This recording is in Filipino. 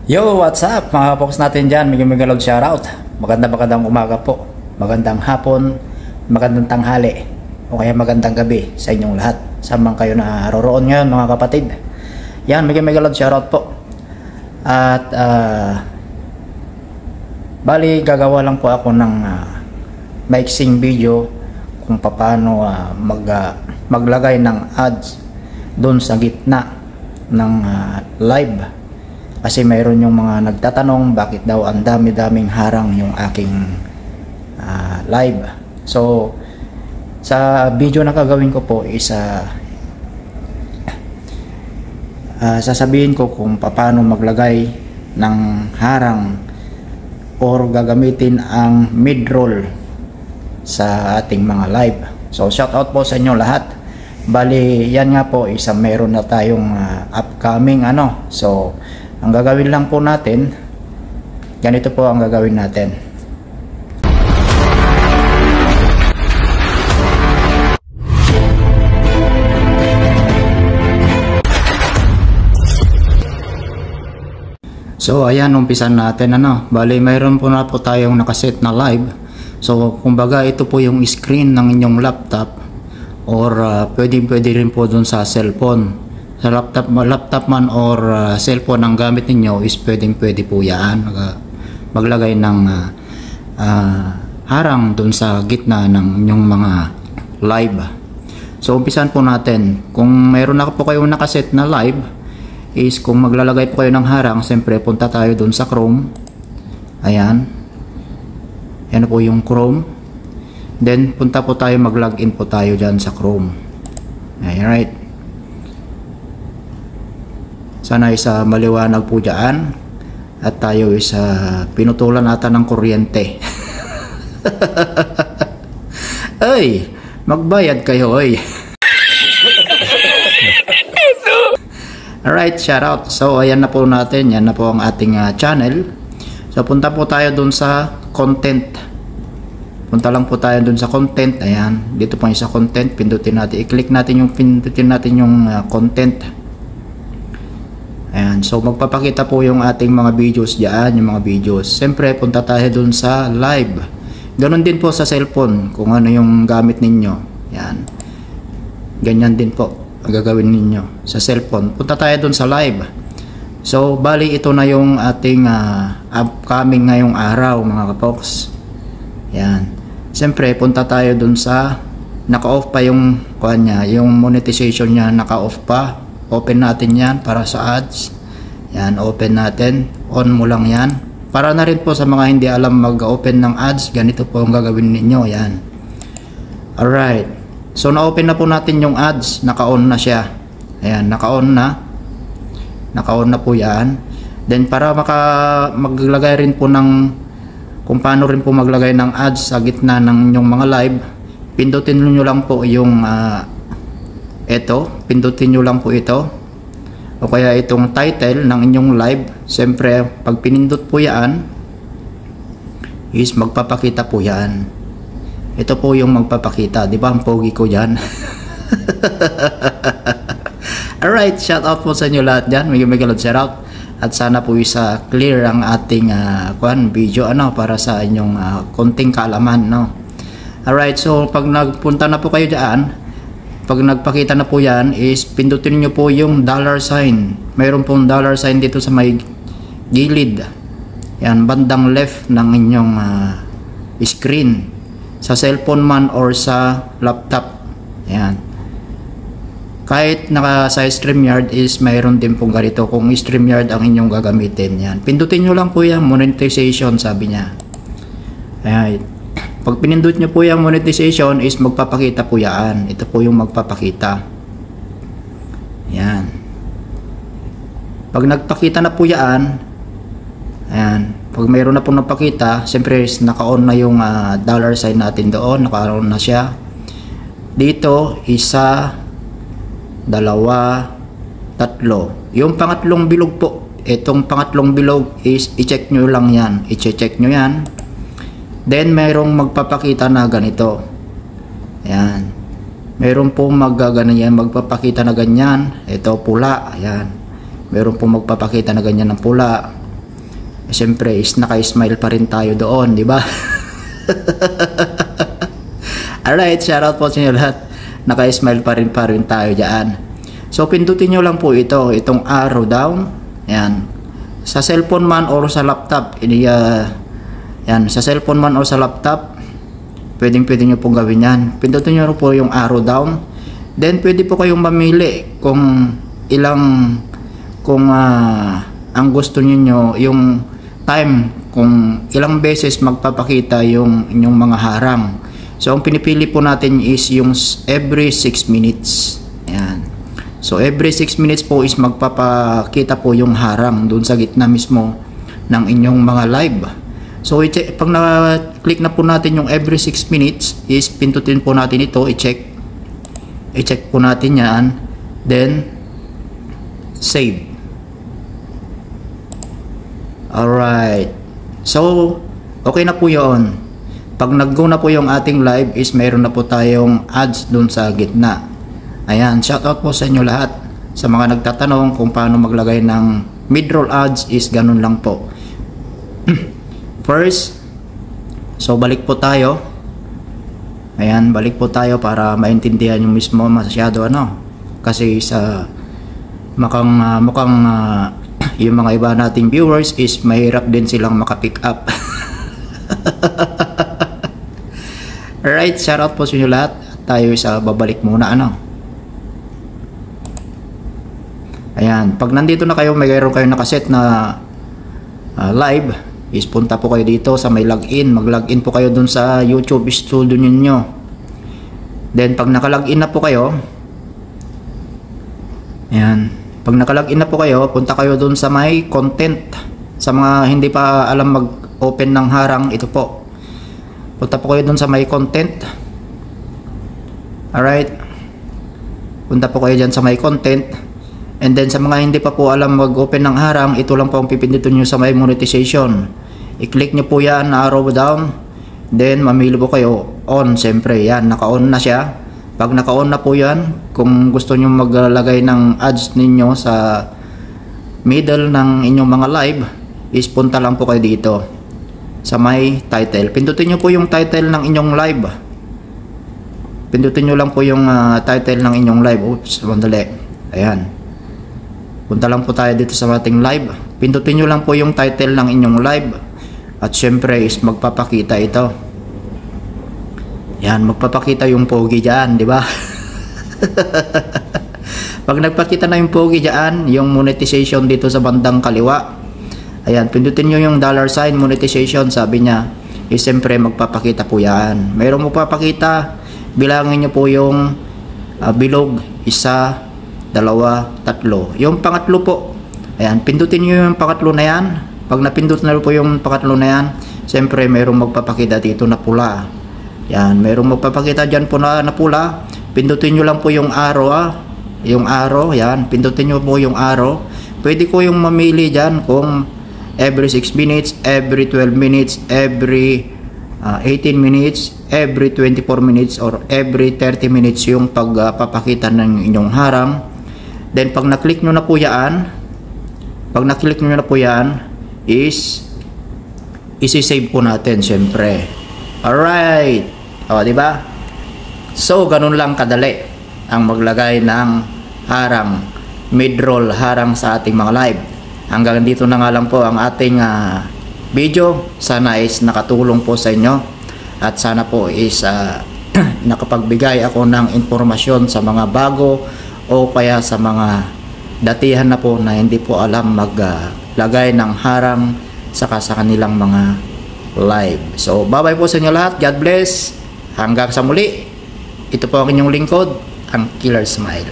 Yo, what's up mga folks natin dyan? Mega loud shoutout. Magandang umaga po, magandang hapon, magandang tanghali, o kaya magandang gabi sa inyong lahat. Saan man kayo naroroon ngayon mga kapatid. Yan, mega loud shoutout po. At bali gagawa lang po ako ng maiksing video kung paano maglagay ng ads doon sa gitna ng live. Kasi mayroon yung mga nagtatanong bakit daw ang dami-daming harang yung aking live. So sa video na gagawin ko po is sasabihin ko kung paano maglagay ng harang or gagamitin ang mid-roll sa ating mga live. So shout out po sa inyo lahat. Bali yan nga po is meron na tayong upcoming So ang gagawin lang po natin, ganito po ang gagawin natin. So ayan, umpisan natin Bali mayroon po na po tayong nakaset na live. So kumbaga ito po yung screen ng inyong laptop or pwede rin po dun sa cellphone. Sa laptop man or cellphone ang gamit ninyo is pwede po yan maglagay ng harang dun sa gitna ng inyong mga live. So umpisan po natin. Kung mayroon na po kayong nakaset na live is kung maglalagay po kayo ng harang, siyempre punta tayo dun sa Chrome. Ayan po yung Chrome. Then punta po tayo, mag-login po tayo dyan sa Chrome. Alright, sana isa maliwanag po dyan at tayo isa pinutulan natin ng kuryente. Ay, magbayad kayo ay. Alright, shout out. So ayan na po natin, yan na po ang ating channel. So punta po tayo dun sa content. Punta lang po tayo dun sa content. Ayan, dito po yung sa content, pindutin natin, i-click natin yung content. Ayan, so magpapakita po yung ating mga videos diyan, yung mga videos. Siyempre, punta tayo dun sa live. Ganon din po sa cellphone, kung ano yung gamit ninyo. Ayan, ganyan din po ang gagawin ninyo sa cellphone. Punta tayo dun sa live. So, bali ito na yung ating upcoming ngayong araw, mga kapoks. Ayan, siyempre, punta tayo dun sa naka-off pa yung yung monetization niya, naka-off pa. Open natin yan para sa ads. Yan, open natin. On mo lang yan. Para na rin po sa mga hindi alam mag-open ng ads, ganito po ang gagawin ninyo. Yan. Alright. So, na-open na po natin yung ads. Naka-on na siya. Ayan, naka-on na. Naka-on na po yan. Then, para maglagay rin po ng kung paano rin po maglagay ng ads sa gitna ng inyong mga live, pindutin nyo lang po yung pindutin nyo lang po ito o kaya itong title ng inyong live. Siyempre pag pinindot po yan is magpapakita po yan. Ito po yung magpapakita, di ba ang pogi ko dyan. Alright, shout out po sa inyo lahat dyan. Mega loud shout out. At sana po isa clear ang ating video para sa inyong konting kaalaman Alright, so pag nagpunta na po kayo dyan, pag nagpakita na po yan is pindutin nyo po yung $sign. Mayroon pong $sign dito sa may gilid. Yan, bandang left ng inyong screen. Sa cellphone man or sa laptop. Yan. Kahit sa StreamYard is mayroon din pong ganito. Kung StreamYard ang inyong gagamitin. Yan. Pindutin nyo lang po yan. Monetization sabi niya. Ayan. Pag pinindot nyo po yung monetization is magpapakita po yan. Ito po yung magpapakita. Yan. Pag nagpakita na po yan, ayan, pag mayroon na po napakita, siyempre naka-on na yung $sign natin doon. Naka-on na siya. Dito, isa, dalawa, tatlo. Yung pangatlong bilog po, itong pangatlong bilog is i-check nyo lang yan. I-check nyo yan. Then mayroong magpapakita na ganito. Ayan. Mayroon pong magpapakita na ganyan. Ito pula. Ayan. Mayroon pong magpapakita na ganyan ng pula. Siyempre is naka-smile pa rin tayo doon, di ba? Alright, shoutout po sa inyo lahat. Naka-smile pa rin tayo dyan. So pindutin nyo lang po itong arrow down. Yan. Sa cellphone man or sa laptop, yan, sa cellphone man or sa laptop, pwede nyo pong gawin yan. Pindutin nyo po yung arrow down. Then pwede po kayong mamili kung ang gusto niyo yung time, kung ilang beses magpapakita yung inyong mga harang. So ang pinipili po natin is yung every 6 minutes. Ayan. So every 6 minutes po is magpapakita po yung harang doon sa gitna mismo ng inyong mga live. So pag na-click na po natin yung every 6 minutes is pindutin po natin ito, i-check po natin yan, then save. Alright. So, okay na po yun. Pag nag-go na po yung ating live is mayroon na po tayong ads dun sa gitna. Ayan, shoutout po sa inyo lahat. Sa mga nagtatanong kung paano maglagay ng mid-roll ads is ganun lang po. First, so balik po tayo. Ayan, balik po tayo para maintindihan yung mismo masyado Kasi sa mukhang yung mga iba nating viewers is mahirap din silang makapick up. Alright, shoutout po sa inyo lahat. Tayo sa babalik muna Ayan, pag nandito na kayo, mayroon kayo nakaset na live, is punta po kayo dito sa may login. Mag-login po kayo dun sa YouTube studio ninyo. Then pag naka-login na po kayo, ayan, pag naka-login na po kayo, punta kayo dun sa may content. Sa mga hindi pa alam mag-open ng harang, ito po. Punta po kayo dun sa may content. Alright. Punta po kayo dyan sa may content. And then sa mga hindi pa po alam mag-open ng harang, ito lang po ang pipindutin nyo sa may monetization. I-click nyo po yan, arrow down. Then mamili po kayo on. Siyempre yan, naka-on na siya. Pag naka-on na po yan, kung gusto nyo maglagay ng ads ninyo sa middle ng inyong mga live, is punta lang po kayo dito sa may title. Pindutin nyo po yung title ng inyong live. Pindutin nyo lang po yung title ng inyong live. Oops, mandali. Ayan. Punta lang po tayo dito sa ating live. Pindutin nyo lang po yung title ng inyong live. At syempre is magpapakita ito. Yan, magpapakita yung pogi dyan, di ba? Pag nagpakita na yung pogi dyan, yung monetization dito sa bandang kaliwa, ayan, pindutin nyo yung $sign monetization, sabi niya, siyempre magpapakita po yan. Mayroong magpapakita, bilangin nyo po yung bilog, 1, 2, 3. Yung pangatlo po, ayan, pindutin nyo yung pangatlo na yan. Pag napindut na po yung pangatlo na yan, siyempre mayroong magpapakita dito na pula. Yan, mayroong magpapakita dyan po na pula. Pindutin nyo lang po yung arrow, yung arrow, yan, pindutin nyo po yung arrow. Pwede ko yung mamili dyan kung every 6 minutes, every 12 minutes, every 18 minutes, every 24 minutes, or every 30 minutes yung pagpapakita ng inyong harang. Then pag na-click nyo na po yan, is isi-save po natin syempre. Alright. O, diba? So, ganun lang kadali ang maglagay ng harang, mid-roll harang sa ating mga live. Hanggang dito na nga lang po ang ating video. Sana is nakatulong po sa inyo. At sana po is nakapagbigay ako ng informasyon sa mga bago o kaya sa mga datihan na po na hindi po alam maglagay ng harang saka sa kanilang mga live. So, bye-bye po sa inyo lahat. God bless. Hanggang sa muli. Ito po ang inyong lingkod, ang Killer Smile.